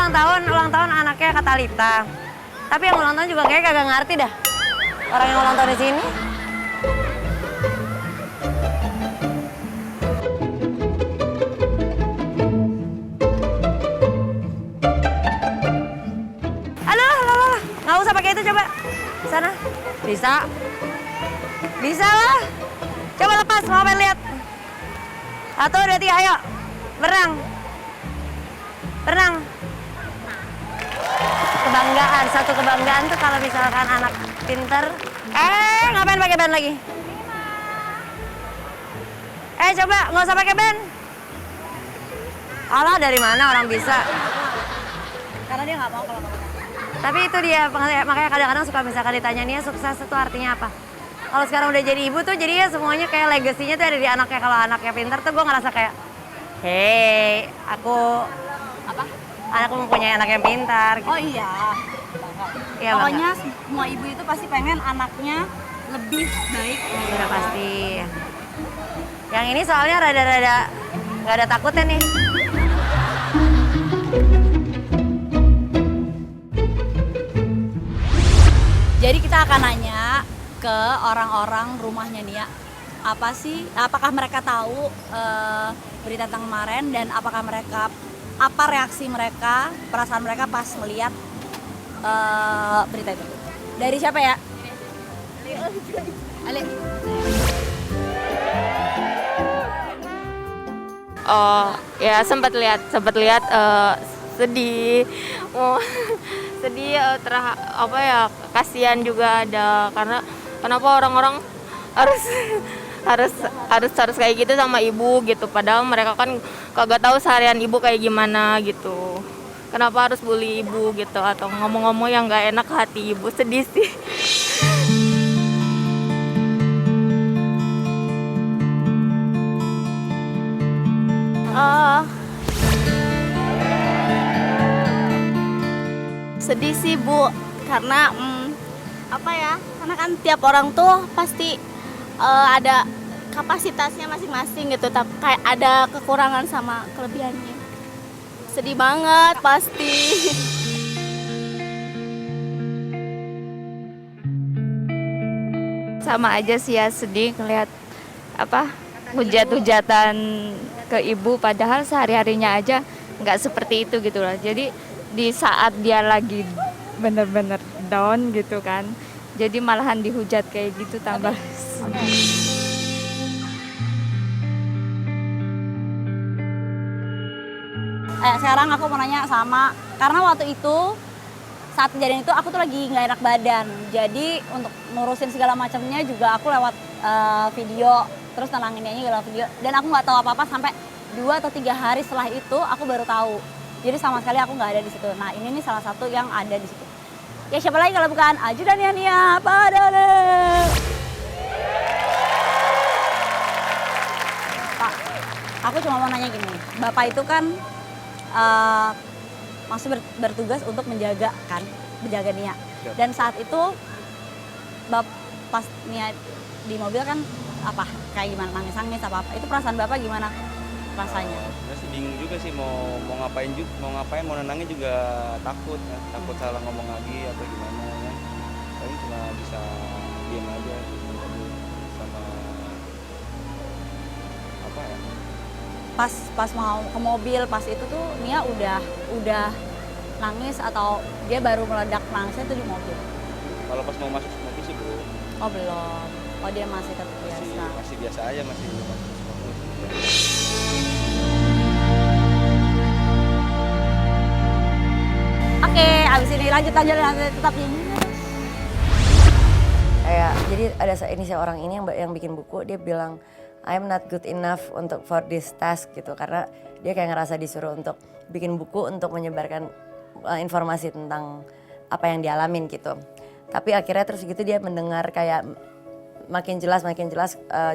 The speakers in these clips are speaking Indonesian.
ulang tahun anaknya Katalita. Tapi yang ulang tahun juga kayak kagak ngerti dah. Orang yang ulang tahun di sini. Aduh, nggak usah pakai itu coba. Sana. Bisa. Bisa lah. Coba lepas, mau pengen lihat. 1, 2, 3, ayo. Berenang. Berenang. Kebanggaan, satu kebanggaan tuh kalau misalkan anak pinter. Ngapain pakai ban lagi? Coba, nggak usah pakai ban. Alah, dari mana orang bisa? Karena dia nggak mau kalau pakai. Tapi itu dia, makanya kadang-kadang suka misalkan ditanya nih sukses itu artinya apa? Kalau sekarang udah jadi ibu tuh jadi ya semuanya kayak legasinya tuh ada di anaknya. Kalau anaknya pinter tuh gue ngerasa kayak, hey, aku Apa? anakku mempunyai anak yang pintar. Gitu. Oh iya. Iya, Pokoknya semua ibu itu pasti pengen anaknya lebih baik. Udah pasti. Yang ini soalnya rada-rada nggak ada takutnya nih. Jadi kita akan nanya ke orang-orang rumahnya Nia, apakah mereka tahu berita tentang kemarin dan apa reaksi mereka, perasaan mereka pas melihat berita itu. Dari siapa ya? Ali. Oh ya sempat lihat sedih, sedih apa ya, kasihan juga ada karena kenapa orang-orang harus kayak gitu sama ibu gitu, padahal mereka kan kagak tahu seharian ibu kayak gimana gitu. Kenapa harus bully ibu gitu atau ngomong-ngomong yang nggak enak ke hati ibu, sedih sih. Sedih sih Bu, karena karena kan tiap orang tuh pasti ada kapasitasnya masing-masing gitu, tapi kayak ada kekurangan sama kelebihannya. Sedih banget pasti. Sama aja sih ya, sedih ngelihat hujat-hujatan ke ibu, padahal sehari-harinya aja nggak seperti itu gitu loh. Jadi di saat dia lagi bener-bener down gitu kan, jadi malahan dihujat kayak gitu tambah. Sekarang aku mau nanya karena waktu itu saat kejadian itu aku tuh lagi nggak enak badan, jadi untuk ngurusin segala macamnya juga aku lewat video, terus tenanginnya lewat video, dan aku nggak tahu apa-apa sampai 2 atau 3 hari setelah itu aku baru tahu. Jadi sama sekali aku nggak ada di situ. Nah ini nih salah satu yang ada di situ. Ya siapa lagi kalau bukan ajudan Nia Padane. Pak, aku cuma mau nanya gini, Bapak itu kan masih bertugas untuk menjaga Nia. Dan saat itu pas Nia di mobil kan kayak gimana, nangis apa? Itu perasaan Bapak gimana rasanya? Masih bingung juga sih mau ngapain, mau nenangin juga takut salah ngomong lagi atau gimana ya. Paling cuma bisa diam aja sama apa ya. Pas mau ke mobil, pas itu tuh Nia udah nangis atau dia baru meledak nangisnya tuh di mobil? Kalau pas mau masuk mobil sih belum. Oh belum. Oh dia masih tetap biasa. Masih biasa aja, masih fokus. Oke, abis ini lanjut tetap ini. Jadi ada ini seorang ini yang bikin buku, dia bilang I'm not good enough for this task gitu, karena dia kayak ngerasa disuruh untuk bikin buku untuk menyebarkan informasi tentang apa yang dialamin gitu. Tapi akhirnya terus gitu dia mendengar kayak makin jelas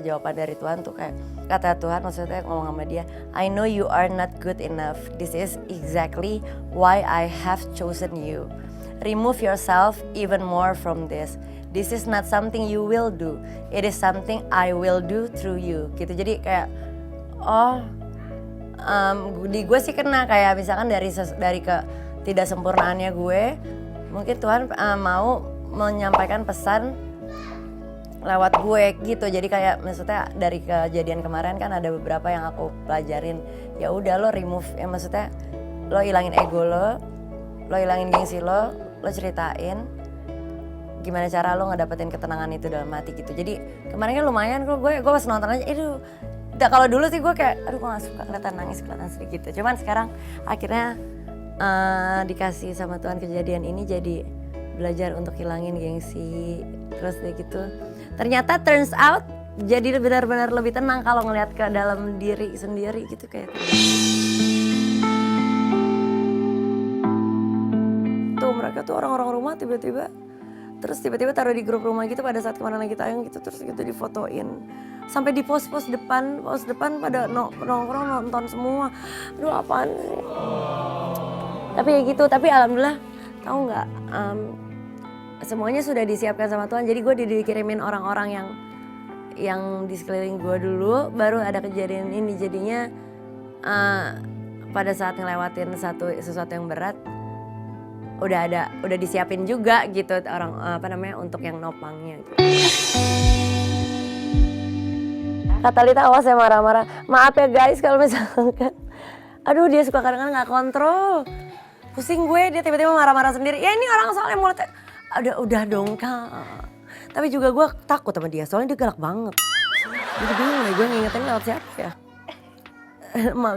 jawaban dari Tuhan tuh, kayak kata Tuhan maksudnya ngomong sama dia, I know you are not good enough. This is exactly why I have chosen you. Remove yourself even more from this. This is not something you will do. It is something I will do through you. Gitu. Jadi kayak di gue sih kena kayak misalkan dari ke ketidaksempurnaannya gue, mungkin Tuhan mau menyampaikan pesan lewat gue gitu. Jadi kayak maksudnya dari kejadian kemarin kan ada beberapa yang aku pelajarin. Ya udah lo remove, ya maksudnya lo hilangin ego lo hilangin gengsi lo ceritain gimana cara lo ngedapetin ketenangan itu dalam hati gitu. Jadi kemarin kan lumayan kok gue pas nonton aja, kalau dulu sih gue kayak aduh gue gak suka kelihatan nangis, kelihatan sedih gitu. Cuman sekarang akhirnya dikasih sama Tuhan kejadian ini jadi belajar untuk hilangin gengsi. Terus kayak gitu ternyata turns out jadi benar-benar lebih tenang kalau ngelihat ke dalam diri sendiri gitu kayak tuh mereka tuh orang-orang rumah tiba-tiba taruh di grup rumah gitu pada saat kemana lagi tayang gitu, terus gitu difotoin sampai di pos depan pada nongkrong nonton semua. Aduh apaan sih, tapi ya gitu. Tapi alhamdulillah tahu nggak, semuanya sudah disiapkan sama Tuhan. Jadi gue dikirimin orang-orang yang di sekeliling gue dulu, baru ada kejadian ini. Jadinya pada saat ngelewatin sesuatu yang berat udah disiapin juga gitu orang untuk yang nopangnya gitu. Kata Lita, awas ya marah-marah. Maaf ya guys kalau misalkan aduh dia suka kadang-kadang nggak kontrol. Pusing gue, dia tiba-tiba marah-marah sendiri. Ya ini orang soalnya mulutnya udah dong Kak. Tapi juga gue takut sama dia soalnya dia galak banget. Jadi bingung nih gue ngingetin lewat siapa ya. Mak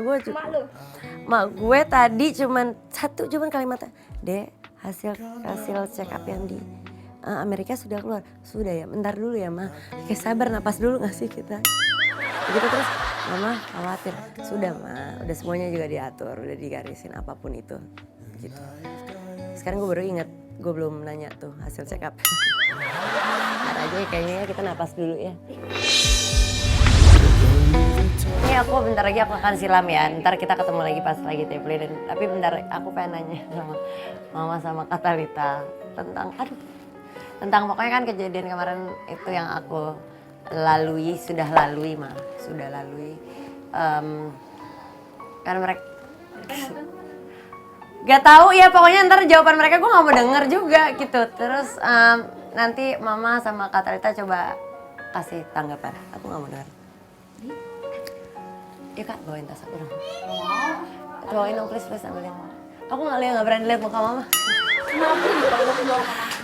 gue tadi cuman kalimatnya, Dek, hasil check up yang di Amerika sudah keluar. Sudah ya, bentar dulu ya Ma. Kayak sabar, napas dulu gak sih kita? Begitu terus, Mama khawatir. Sudah Ma, udah semuanya juga diatur, udah digarisin apapun itu. Gitu. Sekarang gue baru ingat, gue belum nanya tuh hasil check up. Ntar aja kayaknya kita napas dulu ya. Ini aku bentar lagi aku akan silam ya, ntar kita ketemu lagi pas lagi tape. Tapi bentar aku pengen nanya sama Mama sama Kak Lita tentang pokoknya kan kejadian kemarin itu yang aku sudah lalui. Kan mereka gak tahu ya, pokoknya ntar jawaban mereka gue gak mau denger juga gitu. Terus nanti Mama sama Kak Lita coba kasih tanggapan, aku gak mau denger. Ya Kak, bawain tas aku dong. Bawain dong, please ambilin. Aku gak berani lihat muka Mama.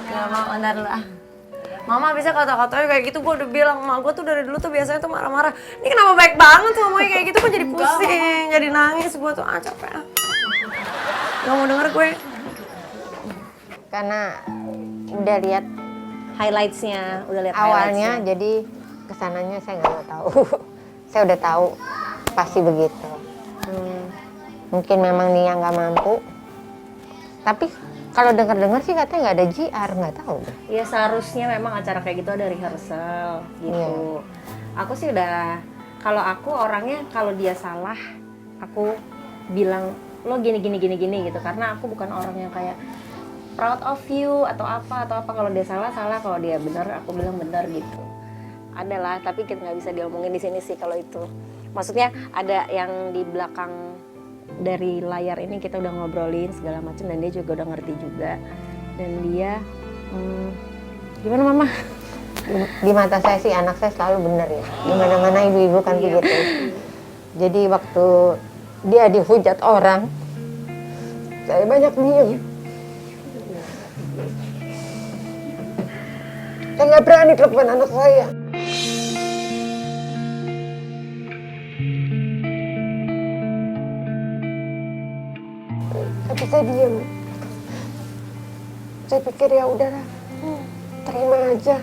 Gak mau, ntar dulu ah. Mama bisa kata-katanya kayak gitu, gue udah bilang, Mak gue tuh dari dulu tuh biasanya tuh marah-marah. Ini kenapa baik banget tuh ngomongnya kayak gitu, gue jadi pusing, jadi nangis gue tuh, capek ah. Gak mau denger gue. Karena udah lihat Highlights-nya, udah lihat awalnya, highlights-nya. jadi kesananya saya nggak tahu. Saya udah tahu pasti begitu. Mungkin memang dia nggak mampu. Tapi kalau dengar-dengar sih katanya nggak ada JR, nggak tahu deh. Ya seharusnya memang acara kayak gitu ada rehearsal gitu. Aku sih udah, kalau aku orangnya kalau dia salah, aku bilang lo gini gitu. Karena aku bukan orang yang kayak proud of you atau apa. Kalau dia salah, kalau dia benar aku bilang benar gitu. Adalah, tapi kita nggak bisa diomongin di sini sih kalau itu. Maksudnya ada yang di belakang dari layar ini kita udah ngobrolin segala macam dan dia juga udah ngerti juga. Dan dia gimana Mama? Di mata saya sih anak saya selalu benar ya. Di mana-mana ibu-ibu kan begitu. Jadi waktu dia dihujat orang, saya banyak diem. Saya nggak berani telepon anak saya. Tapi saya diem. Saya pikir ya udahlah, terima aja.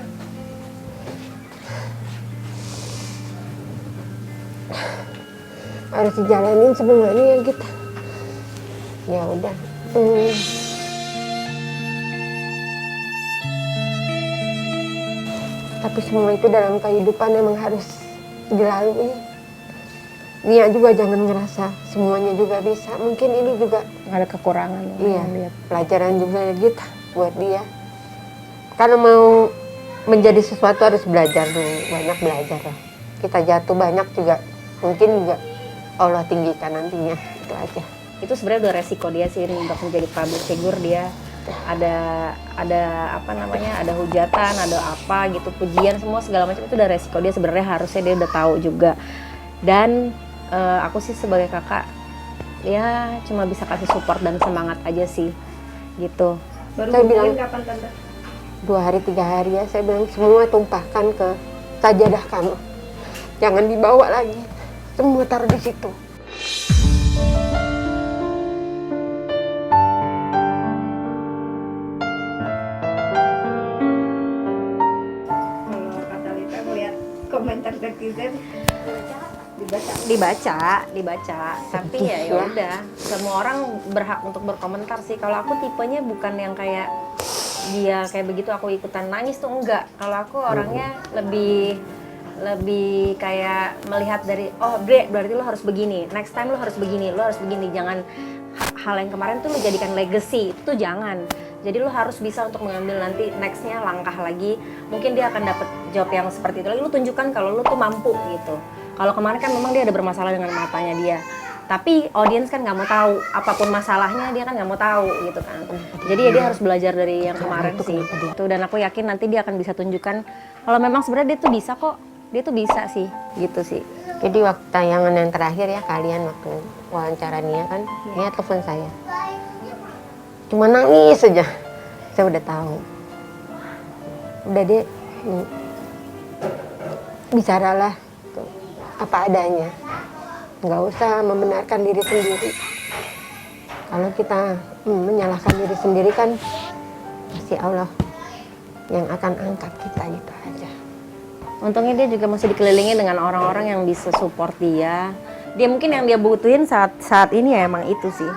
Harus dijalanin semuanya ya kita. Ya udah. Tapi semua itu dalam kehidupan emang harus dilalui. Nia juga jangan ngerasa semuanya juga bisa. Mungkin ini juga Ada kekurangan. iya, pelajaran juga ya kita buat dia. Kalau mau menjadi sesuatu harus belajar dulu, banyak belajar lah. Kita jatuh banyak juga, mungkin juga Allah tinggikan nantinya, itu aja. itu sebenarnya udah resiko dia sih untuk menjadi public figure. Dia ada apa namanya, ada hujatan, ada apa gitu, pujian, semua segala macam itu udah resiko dia sebenarnya, harusnya dia udah tahu juga. Dan aku sih sebagai kakak ya cuma bisa kasih support dan semangat aja sih gitu. Saya bilang kapan tante? 2 hari 3 hari ya, saya bilang semua tumpahkan ke sajadah kamu, jangan dibawa lagi, semua taruh di situ. Kalau kata Lita melihat komentar netizen dibaca tapi ya udah, semua orang berhak untuk berkomentar sih. Kalau aku tipenya bukan yang kayak dia kayak begitu aku ikutan nangis tuh, enggak. Kalau aku orangnya lebih kayak melihat dari, oh Bre, berarti lo harus begini, next time lo harus begini, jangan hal yang kemarin tuh lo jadikan legacy, itu tuh jangan. Jadi lo harus bisa untuk mengambil nanti nextnya langkah lagi, mungkin dia akan dapet job yang seperti itu lagi, lo tunjukkan kalau lo tuh mampu gitu. Kalau kemarin kan memang dia ada bermasalah dengan matanya dia, tapi audiens kan nggak mau tahu, apapun masalahnya dia kan nggak mau tahu gitu kan. Jadi ya dia harus belajar dari yang kemarin sih itu, dan aku yakin nanti dia akan bisa tunjukkan kalau memang sebenarnya dia tuh bisa kok, dia tuh bisa sih gitu sih. Jadi waktu tayangan yang terakhir ya, kalian waktu wawancara Nia kan, Nia telepon saya, cuma nangis saja. Saya udah tahu, udah deh, bicaralah apa adanya, nggak usah membenarkan diri sendiri. Kalau kita menyalahkan diri sendiri kan pasti Allah yang akan angkat kita, gitu aja. Untungnya dia juga masih dikelilingi dengan orang-orang yang bisa support dia. Dia mungkin yang dia butuhin saat ini ya emang itu sih,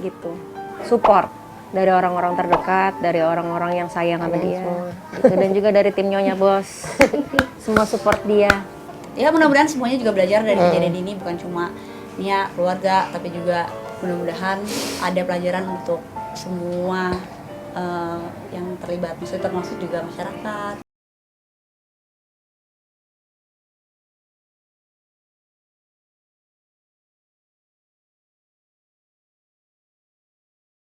gitu. Support dari orang-orang terdekat, dari orang-orang yang sayang sama dia, gitu. Dan juga dari tim Nyonya Bos, semua support dia. Ya mudah-mudahan semuanya juga belajar dari kejadian ini, bukan cuma Nia, keluarga, tapi juga mudah-mudahan ada pelajaran untuk semua yang terlibat, maksudnya termasuk juga masyarakat.